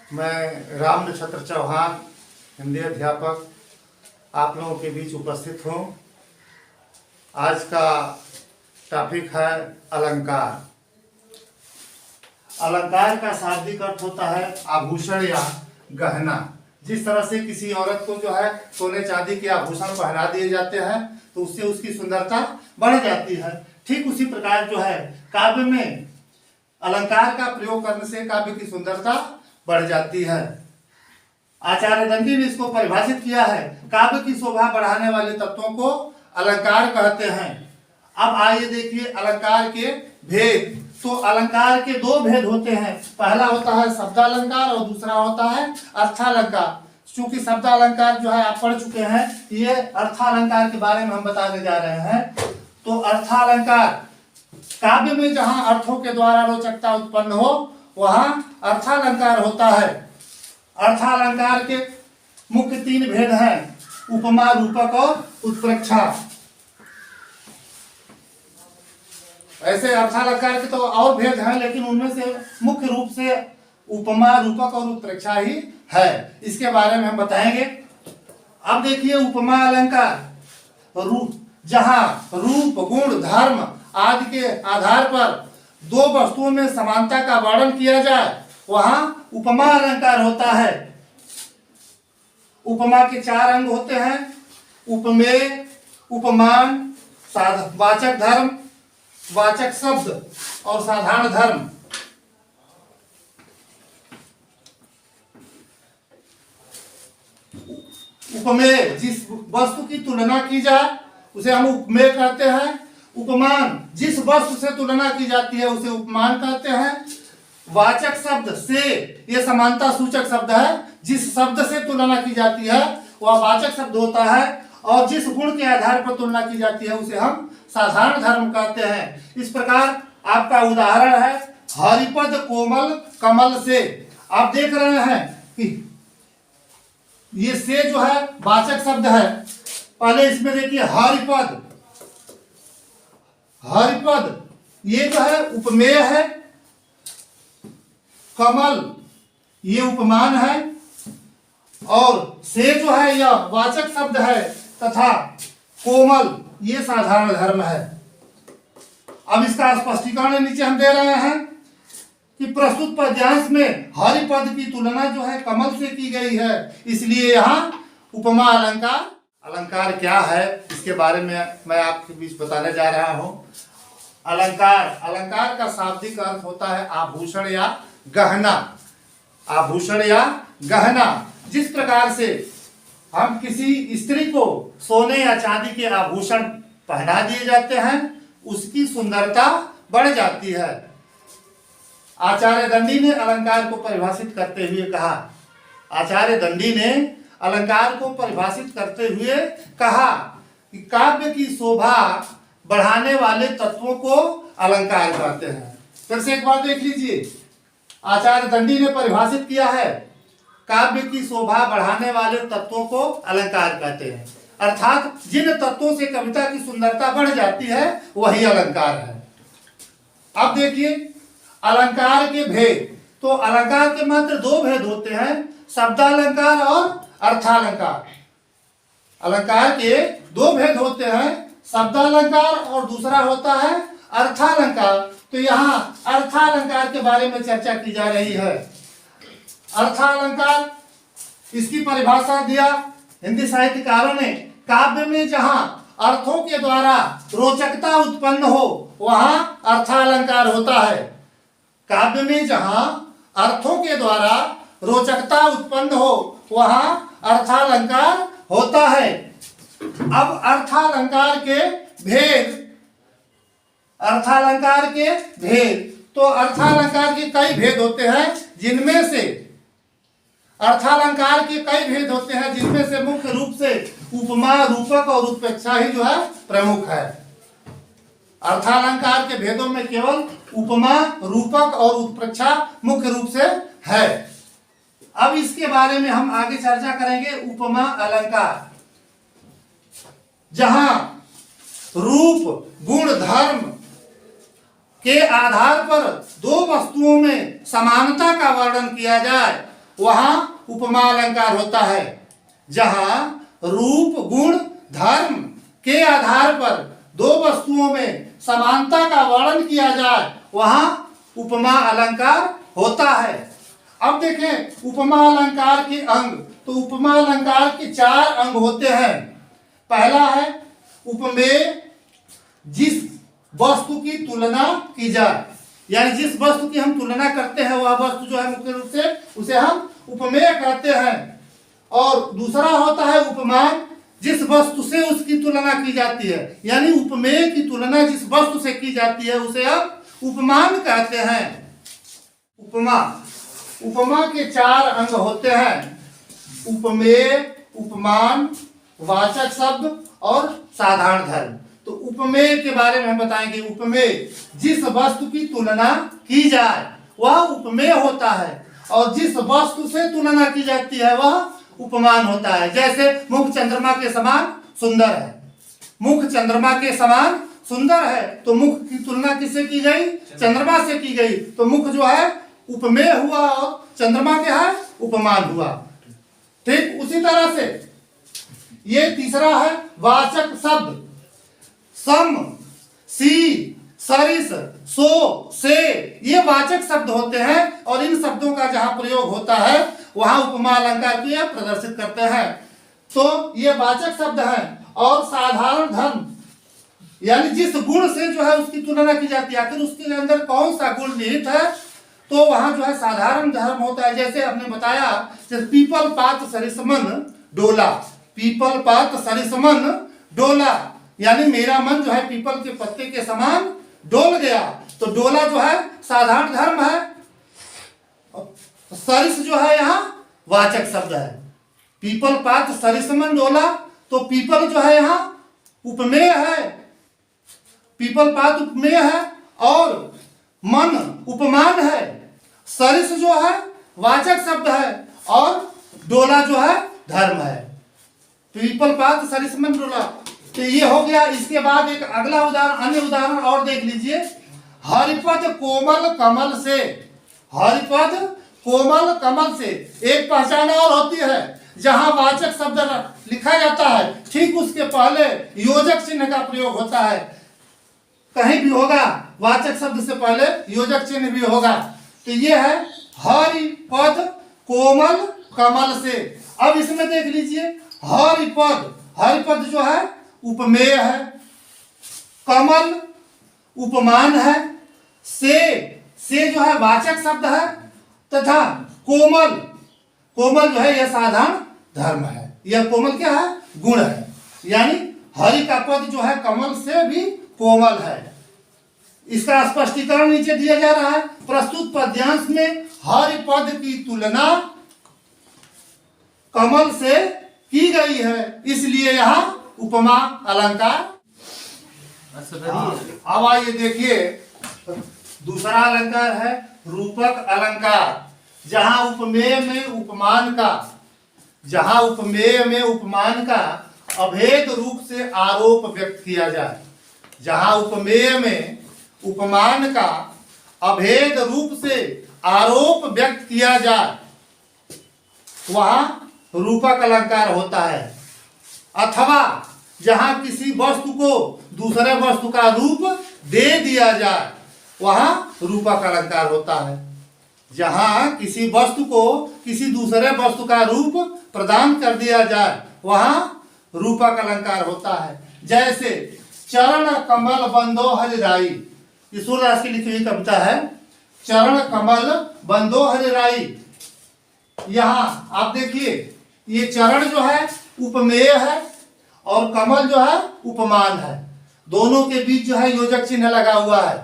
मैं राम नक्षत्र चौहान, हिंदी अध्यापक, आप लोगों के बीच उपस्थित हूँ। आज का टॉपिक है अलंकार। अलंकार का शाब्दिक अर्थ होता है आभूषण या गहना। जिस तरह से किसी औरत को जो है सोने चांदी के आभूषण पहना दिए जाते हैं तो उससे उसकी सुंदरता बढ़ जाती है, ठीक उसी प्रकार जो है काव्य में अलंकार का प्रयोग करने से काव्य की सुंदरता बढ़ जाती है। आचार्य दंडी ने इसको परिभाषित किया है, काव्य की शोभा बढ़ाने वाले तत्वों को अलंकार कहते हैं। अब आइए देखिए अलंकार के भेद। तो अलंकार के दो भेद होते हैं, पहला होता है शब्दालंकार और दूसरा होता है अर्थालंकार। चूंकि शब्दालंकार जो है आप पढ़ चुके हैं, ये अर्थालंकार के बारे में हम बताने जा रहे हैं। तो अर्थालंकार काव्य में जहां अर्थों के द्वारा रोचकता उत्पन्न हो वहां अर्थालंकार होता है। अर्थालंकार के मुख्य तीन भेद हैं, उपमा, रूपक और उत्प्रेक्षा। ऐसे अर्थालंकार के तो और भेद हैं, लेकिन उनमें से मुख्य रूप से उपमा, रूपक और उत्प्रेक्षा ही है। इसके बारे में हम बताएंगे। अब देखिए उपमा अलंकार, जहां रूप, गुण, धर्म आदि के आधार पर दो वस्तुओं में समानता का वर्णन किया जाए वहां उपमा अलंकार होता है। उपमा के चार अंग होते हैं, उपमेय, उपमान, वाचक धर्म, वाचक शब्द और साधारण धर्म। उपमेय, जिस वस्तु की तुलना की जाए उसे हम उपमेय कहते हैं। उपमान, जिस वस्तु से तुलना की जाती है उसे उपमान कहते हैं। वाचक शब्द से, यह समानता सूचक शब्द है, जिस शब्द से तुलना की जाती है वह वाचक शब्द होता है, और जिस गुण के आधार पर तुलना की जाती है उसे हम साधारण धर्म कहते हैं। इस प्रकार आपका उदाहरण है हरिपद कोमल कमल से। आप देख रहे हैं कि ये से जो है वाचक शब्द है। पहले इसमें देखिए हरिपद, हरिपद ये जो है उपमेय है, कमल ये उपमान है, और से जो है यह वाचक शब्द है, तथा कोमल ये साधारण धर्म है। अब इसका स्पष्टीकरण नीचे हम दे रहे हैं कि प्रस्तुत पद्यांश में हरिपद की तुलना जो है कमल से की गई है, इसलिए यहाँ उपमा अलंकार। अलंकार क्या है इसके बारे में मैं आपके बीच बताने जा रहा हूं। अलंकार, अलंकार का शाब्दिक अर्थ होता है आभूषण या गहना। आभूषण या गहना, जिस प्रकार से हम किसी स्त्री को सोने या चांदी के आभूषण पहना दिए जाते हैं उसकी सुंदरता बढ़ जाती है। आचार्य दंडी ने अलंकार को परिभाषित करते हुए कहा, आचार्य दंडी ने अलंकार को परिभाषित करते हुए कहा कि काव्य की शोभा बढ़ाने वाले तत्वों को अलंकार कहते हैं। फिर से एक बार देख लीजिए, आचार्य दंडी ने परिभाषित किया है काव्य की शोभा बढ़ाने वाले तत्वों को अलंकार कहते हैं, अर्थात जिन तत्वों से कविता की सुंदरता बढ़ जाती है वही अलंकार है। अब देखिए अलंकार के भेद। तो अलंकार के मात्र दो भेद होते हैं, शब्दालंकार और अर्थालंकार। अलंकार के दो भेद होते हैं, शब्दालंकार और दूसरा होता है अर्थालंकार। तो यहाँ अर्थालंकार के बारे में चर्चा की जा रही है। अर्थालंकार, इसकी परिभाषा दिया हिंदी साहित्यकारों ने, काव्य में जहां अर्थों के द्वारा रोचकता उत्पन्न हो वहां अर्थालंकार होता है। काव्य में जहां अर्थों के द्वारा रोचकता उत्पन्न हो वहां अर्थालंकार होता है। अब अर्थालंकार के भेद। अर्थालंकार के भेद, तो अर्थालंकार के कई भेद होते हैं, जिनमें से अर्थालंकार के कई भेद होते हैं जिनमें से मुख्य रूप से उपमा, रूपक और उत्प्रेक्षा ही जो है प्रमुख है। अर्थालंकार के भेदों में केवल उपमा, रूपक और उत्प्रेक्षा मुख्य रूप से है। अब इसके बारे में हम आगे चर्चा करेंगे। उपमा अलंकार, जहां रूप, गुण, धर्म के आधार पर दो वस्तुओं में समानता का वर्णन किया जाए वहां उपमा अलंकार होता है। जहां रूप गुण धर्म के आधार पर दो वस्तुओं में समानता का वर्णन किया जाए वहां उपमा अलंकार होता है। अब देखें उपमा अलंकार के अंग, तो उपमा अलंकार के 4 अंग होते हैं। पहला है उपमेय, जिस वस्तु की तुलना की जाए, यानी जिस वस्तु की हम तुलना करते हैं वह वस्तु जो है मुख्य रूप से उसे हम उपमेय कहते हैं। और दूसरा होता है उपमान, जिस वस्तु से उसकी तुलना की जाती है, यानी उपमेय की तुलना जिस वस्तु से की जाती है उसे हम उपमान कहते हैं। उपमा के 4 अंग होते हैं, उपमेय, उपमान, वाचक शब्द और साधारण धर्म। तो उपमेय के बारे में हम बताएंगे। उपमेय, जिस वस्तु की तुलना की जाए वह उपमेय होता है, और जिस वस्तु से तुलना की जाती है वह उपमान होता है। जैसे मुख चंद्रमा के समान सुंदर है, मुख चंद्रमा के समान सुंदर है, तो मुख की तुलना किससे की गई? चंद्रमा से की गई, तो मुख जो है उपमेय हुआ और चंद्रमा क्या है? उपमान हुआ। ठीक उसी तरह से ये तीसरा है वाचक शब्द। सम, सी, सरिस, सो, से, ये वाचक शब्द होते हैं, और इन शब्दों का जहां प्रयोग होता है वहां उपमा अलंकार को यह प्रदर्शित करते हैं। तो ये वाचक शब्द हैं। और साधारण धर्म, यानी जिस गुण से जो है उसकी तुलना की जाती है, आखिर उसके अंदर कौन सा गुण निहित है, तो वहां जो है साधारण धर्म होता है। जैसे आपने बताया, जैसे पीपल पात सरिसमन डोला, पीपल पात सरिसमन डोला, यानी मेरा मन जो है पीपल के पत्ते के समान डोल गया। तो डोला जो है साधारण धर्म है, सरिस जो है यहाँ वाचक शब्द है। पीपल पात सरिसमन डोला, तो पीपल जो है यहाँ उपमेय है, पीपल पात उपमेय है, और मन उपमान है, सरिस जो है वाचक शब्द है, और डोला जो है धर्म है। पीपल पात सरिसमन डोला, तो ये हो गया। इसके बाद एक अगला उदाहरण, अन्य उदाहरण और देख लीजिए। हरिपद कोमल कमल से, हरिपद कोमल कमल से, एक पहचान और होती है जहां वाचक शब्द लिखा जाता है, ठीक उसके पहले योजक चिन्ह का प्रयोग होता है। कहीं भी होगा वाचक शब्द से पहले योजक चिन्ह भी होगा। तो ये है हरिपद कोमल कमल से। अब इसमें देख लीजिए, हरिपद, हरिपद जो है उपमेय है, कमल उपमान है, से जो है वाचक शब्द है, तथा कोमल, कोमल जो है यह साधारण धर्म है। यह कोमल क्या है? गुण है। यानी हरि का पद जो है कमल से भी कोमल है। इसका स्पष्टीकरण नीचे दिया जा रहा है। प्रस्तुत पद्यांश में हरि पद की तुलना कमल से की गई है, इसलिए यहाँ उपमा अलंकार। अब आइए देखिए, दूसरा अलंकार है रूपक अलंकार। जहां उपमेय में उपमान का, जहां उपमेय में उपमान का अभेद रूप से आरोप व्यक्त किया जाए, जहां उपमेय में उपमान का अभेद रूप से आरोप व्यक्त किया जाए वहां रूपक अलंकार होता है। अथवा जहां किसी वस्तु को दूसरे वस्तु का रूप दे दिया जाए वहां रूपक अलंकार होता है। जहां किसी वस्तु को किसी दूसरे वस्तु का रूप प्रदान कर दिया जाए वहां रूपक अलंकार होता है। जैसे चरण कमल बंदो हरिराई, ये सूरदास की लिखी हुई कविता है। चरण कमल बंदो हरिराई, यहां आप देखिए, ये चरण जो है उपमेय है और कमल जो है उपमान है। दोनों के बीच जो है योजक चिन्ह लगा हुआ है।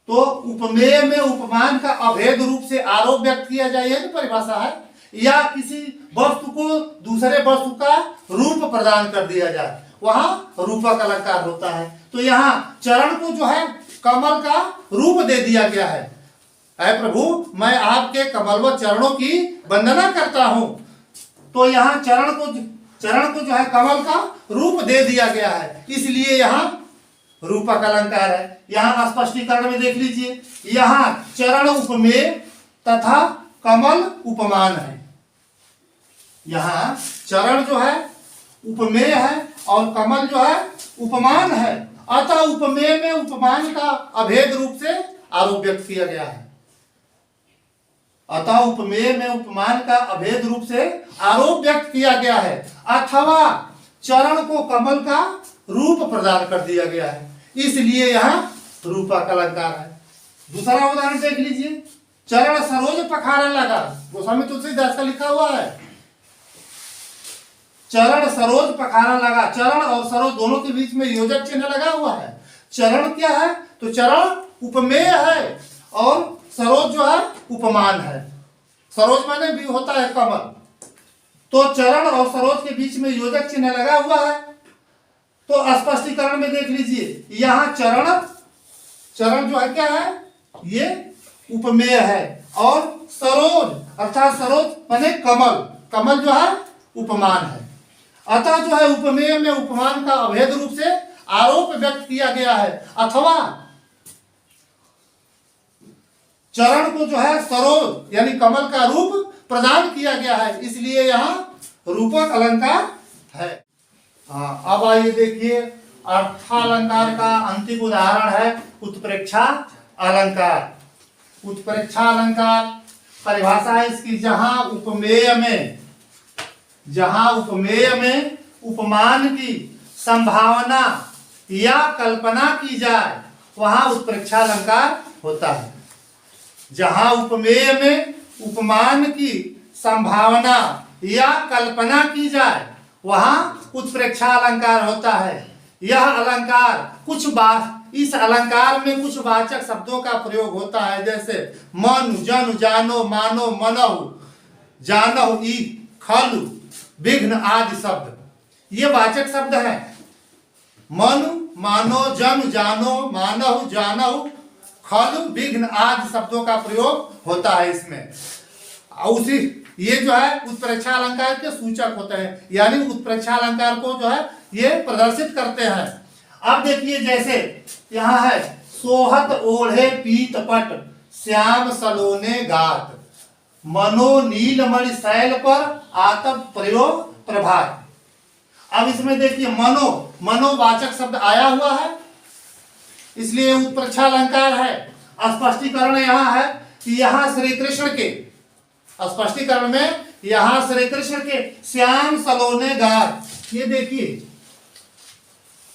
तो उपमेय में उपमान का अभेद रूप से आरोप व्यक्त किया जाए, यह परिभाषा है। या किसी वस्तु को दूसरे वस्तु का रूप प्रदान कर दिया जाए वहां रूपक अलंकार होता है। तो यहाँ चरण को जो है कमल का रूप दे दिया गया है। ऐ प्रभु, मैं आपके कमलवत चरणों की वंदना करता हूं। तो यहाँ चरण को जो है कमल का रूप दे दिया गया है, इसलिए यहाँ रूपक अलंकार है। यहाँ स्पष्टीकरण में देख लीजिए, यहाँ चरण उपमेय तथा कमल उपमान है। यहाँ चरण जो है उपमेय है और कमल जो है उपमान है, अतः उपमेय में उपमान का अभेद रूप से आरोप व्यक्त किया गया है। अतः उपमेय में उपमान का अभेद रूप से आरोप व्यक्त किया गया है, अथवा चरण को कमल का रूप प्रदान कर दिया गया है, इसलिए यहाँ रूपक अलंकार है। दूसरा उदाहरण देख लीजिए, चरण सरोज पखारन लगा, गोस्वामी तुलसीदास का लिखा हुआ है। चरण सरोज पखारन लगा, चरण और सरोज दोनों के बीच में योजक चिन्ह लगा हुआ है। चरण क्या है? तो चरण उपमेय है और सरोज जो है उपमान है। सरोज माने भी होता है कमल, तो चरण और सरोज के बीच में योजक चिन्ह लगा हुआ है। तो स्पष्टीकरण में देख लीजिए, यहाँ चरण जो है क्या है? ये उपमेय है और सरोज अर्थात सरोज माने कमल जो है उपमान है। अतः जो है उपमेय में उपमान का अभेद रूप से आरोप व्यक्त किया गया है, अथवा चरण को जो है सरोज यानी कमल का रूप प्रदान किया गया है, इसलिए यहाँ रूपक अलंकार है। हाँ, अब आइए देखिए अर्थालंकार का अंतिम उदाहरण है उत्प्रेक्षा अलंकार। उत्प्रेक्षा अलंकार परिभाषा है इसकी, जहां उपमेय में उपमान की संभावना या कल्पना की जाए वहां उत्प्रेक्षा अलंकार होता है। जहां उपमेय में उपमान की संभावना या कल्पना की जाए वहां उत्प्रेक्षा अलंकार होता है। यह अलंकार इस अलंकार में कुछ वाचक शब्दों का प्रयोग होता है, जैसे मनु, जनु, जानो, मानो, मनहु, जानहु, ई, खलु, विघ्न आदि शब्द ये वाचक शब्द हैं। मनु, मानो, जनु, जानो, मानहु, जानहु, खलु, विघ्न आदि शब्दों का प्रयोग होता है इसमें। उसी ये जो है उत्प्रेक्षा अलंकार के सूचक होते हैं, यानी उत्प्रेक्षा अलंकार को जो है ये प्रदर्शित करते हैं। अब देखिए, जैसे यहाँ है सोहत ओढ़े पीत पट श्याम सलोने गात, मनो नीलमणि शैल पर आतप प्रयोग प्रभात। अब इसमें देखिए मनोवाचक शब्द आया हुआ है, इसलिए उत्प्रेक्षा अलंकार है। स्पष्टीकरण यहाँ है कि यहाँ श्री कृष्ण के स्पष्टीकरण में यहाँ श्री कृष्ण के श्याम सलोने गात, ये देखिए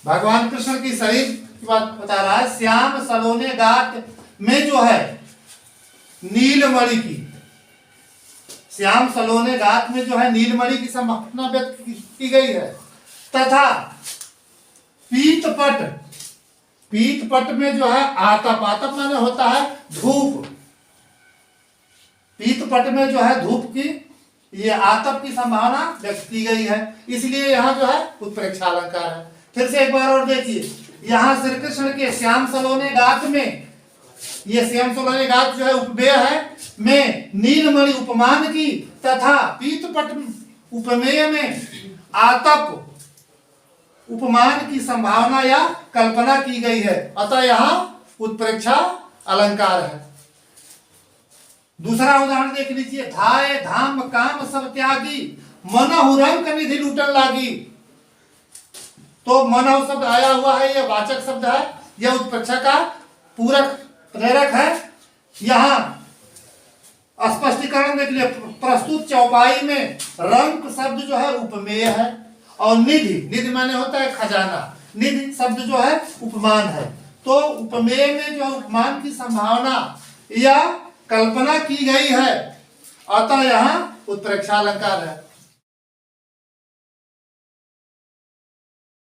भगवान कृष्ण की शरीर की बात बता रहा है। श्याम सलोने गात में जो है नीलमणि की, श्याम सलोने गात में जो है नीलमणि की संभावना व्यक्त की गई है, तथा पीतपट में जो है आतप माने होता है धूप, पीतपट में जो है धूप की ये आतप की संभावना व्यक्त की गई है, इसलिए यहाँ जो है उत्प्रेक्षा अलंकार है। फिर से एक बार और देखिए, यहाँ श्री कृष्ण के श्याम सलोने गात में, ये श्याम सलोने गात जो है उपमेय है में नीलमणि उपमान की, तथा पीतपट उपमेय में आतप उपमान की संभावना या कल्पना की गई है, अतः यहाँ उत्प्रेक्षा अलंकार है। दूसरा उदाहरण देख लीजिए, धाय धाम काम सब त्यागी, मनहु रंग निधि लूटन लागी। तो मनहु शब्द आया हुआ है, यह वाचक शब्द है, यह उत्प्रेक्षा का पूरक प्रेरक है। यहाँ स्पष्टीकरण देख लिए, प्रस्तुत चौपाई में रंग शब्द जो है उपमेय है और निधि माने होता है खजाना, निधि शब्द जो है उपमान है। तो उपमेय में जो उपमान की संभावना या कल्पना की गई है, अतः यहाँ उत्प्रेक्षा अलंकार है।